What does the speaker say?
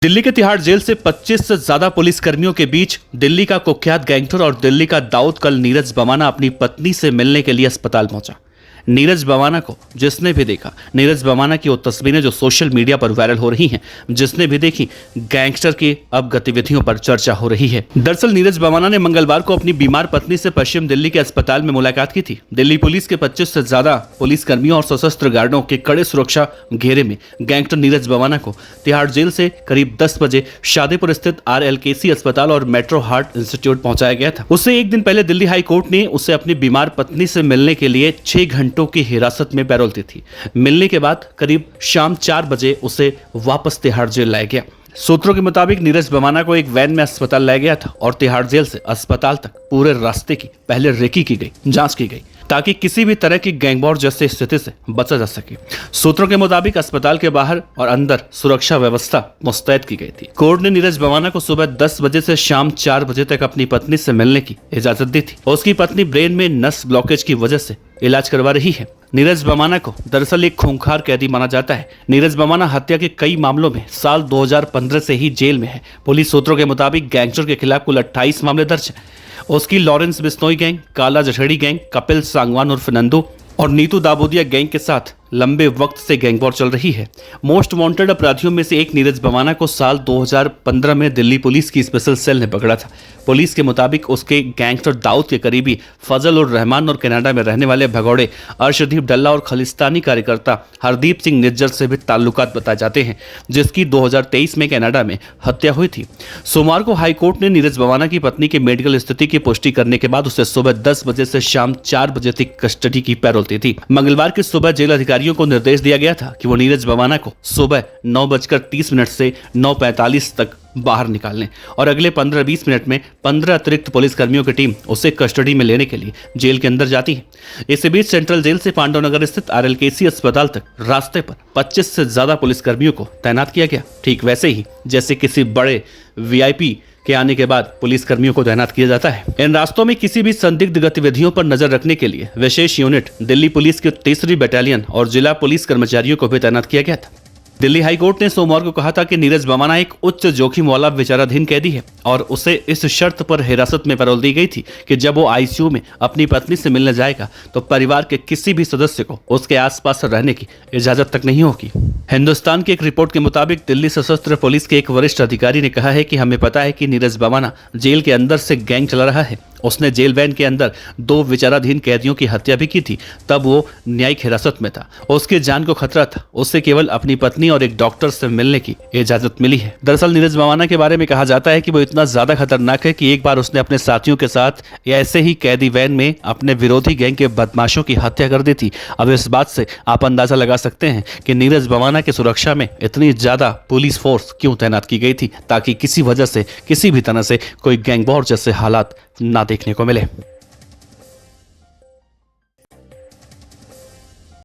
दिल्ली के तिहाड़ जेल से 25 से ज्यादा पुलिस कर्मियों के बीच दिल्ली का कुख्यात गैंगस्टर और दिल्ली का दाऊद कल नीरज बवाना अपनी पत्नी से मिलने के लिए अस्पताल पहुंचा। नीरज बवाना को जिसने भी देखा, नीरज बवाना की वो तस्वीरें जो सोशल मीडिया पर वायरल हो रही हैं, जिसने भी देखी, गैंगस्टर की अब गतिविधियों पर चर्चा हो रही है। दरअसल नीरज बवाना ने मंगलवार को अपनी बीमार पत्नी से पश्चिम दिल्ली के अस्पताल में मुलाकात की थी। दिल्ली पुलिस के 25 से ज्यादा पुलिस कर्मियों और सशस्त्र गार्डों के कड़े सुरक्षा घेरे में गैंगस्टर नीरज बवाना को तिहाड़ जेल से करीब 10 बजे शादीपुर स्थित RLKC अस्पताल और मेट्रो हार्ट इंस्टीट्यूट पहुंचाया गया था। उससे एक दिन पहले दिल्ली हाई कोर्ट ने उसे अपनी बीमार पत्नी से मिलने के लिए 6 घंटों की हिरासत में पैरोल दी थी। मिलने के बाद करीब शाम 4 बजे उसे वापस तिहाड़ जेल लाया गया। सूत्रों के मुताबिक नीरज बवाना को एक वैन में अस्पताल लाया गया था और तिहाड़ जेल से अस्पताल तक पूरे रास्ते की पहले रेकी की गई, जांच की गई, ताकि किसी भी तरह की गैंगवॉर जैसी स्थिति से बचा जा सके। सूत्रों के मुताबिक अस्पताल के बाहर और अंदर सुरक्षा व्यवस्था मुस्तैद की गई थी। कोर्ट ने नीरज बवाना को सुबह 10 बजे से शाम 4 बजे तक अपनी पत्नी से मिलने की इजाजत दी थी। उसकी पत्नी ब्रेन में नस ब्लॉकेज की वजह से इलाज करवा रही है। नीरज बवाना को दरअसल एक खूंखार कैदी माना जाता है। नीरज बवाना हत्या के कई मामलों में साल 2015 से ही जेल में है। पुलिस सूत्रों के मुताबिक गैंगस्टर के खिलाफ कुल 28 मामले दर्ज हैं। उसकी लॉरेंस बिश्नोई गैंग, काला जठड़ी गैंग, कपिल सांगवान उर्फ नंदू और नीतू दाबोदिया गैंग के साथ लंबे वक्त से गैंगवॉर चल रही है। मोस्ट वांटेड अपराधियों में से एक नीरज बवाना को साल 2015 में दिल्ली पुलिस की स्पेशल सेल ने पकड़ा था। पुलिस के मुताबिक उसके गैंगस्टर दाऊद के करीबी फजल उर रहमान और कनाडा में रहने वाले भगौड़े अर्शदीप डल्ला और खालिस्तानी कार्यकर्ता हरदीप सिंह निज्जर से भी ताल्लुकात बताए जाते हैं, जिसकी 2023 में कनाडा में हत्या हुई थी। सोमवार को हाईकोर्ट ने नीरज बवाना की पत्नी की मेडिकल स्थिति की पुष्टि करने के बाद उसे सुबह 10 बजे से शाम 4 बजे तक कस्टडी की पैरोल दी थी। मंगलवार की सुबह जेल अधिकारियों को निर्देश दिया गया था कि वो नीरज बवाना को सुबह 9:30 से 9:45 तक बाहर निकाल लें और अगले 15-20 मिनट में 15 अतिरिक्त पुलिस कर्मियों की टीम उसे कस्टडी में लेने के लिए जेल के अंदर जाती है। इसी बीच सेंट्रल जेल से पांडवनगर स्थित RLKC अस्पताल तक रास्ते पर 25 से ज्यादा पुलिस कर्मियों को तैनात किया गया, ठीक वैसे ही जैसे किसी बड़े VIP के आने के बाद पुलिस कर्मियों को तैनात किया जाता है। इन रास्तों में किसी भी संदिग्ध गतिविधियों पर नजर रखने के लिए विशेष यूनिट दिल्ली पुलिस की 3री बटालियन और जिला पुलिस कर्मचारियों को भी तैनात किया गया था। दिल्ली हाईकोर्ट ने सोमवार को कहा था कि नीरज बवाना एक उच्च जोखिम वाला विचाराधीन कैदी है और उसे इस शर्त पर हिरासत में पैरोल दी गई थी कि जब वो ICU में अपनी पत्नी से मिलने जाएगा तो परिवार के किसी भी सदस्य को उसके आसपास रहने की इजाजत तक नहीं होगी। हिंदुस्तान की एक रिपोर्ट के मुताबिक दिल्ली सशस्त्र पुलिस के एक वरिष्ठ अधिकारी ने कहा है कि हमें पता है कि नीरज बवाना जेल के अंदर से गैंग चला रहा है। उसने जेल वैन के अंदर 2 विचाराधीन कैदियों की हत्या भी की थी, तब वो न्यायिक हिरासत में था। उसकी जान को खतरा था। उससे केवल अपनी पत्नी और एक डॉक्टर से मिलने की इजाजत मिली है। दरअसल नीरज बवाना के बारे में कहा जाता है कि वो इतना ज्यादा खतरनाक है कि एक बार उसने अपने साथियों के साथ ऐसे ही कैदी वैन में अपने विरोधी गैंग के बदमाशों की हत्या कर दी थी। अब इस बात से आप अंदाजा लगा सकते हैं कि नीरज बवाना की सुरक्षा में इतनी ज्यादा पुलिस फोर्स क्यों तैनात की गई थी, ताकि किसी वजह से किसी भी तरह से कोई गैंगवॉर जैसे हालात ना देखने को मिले।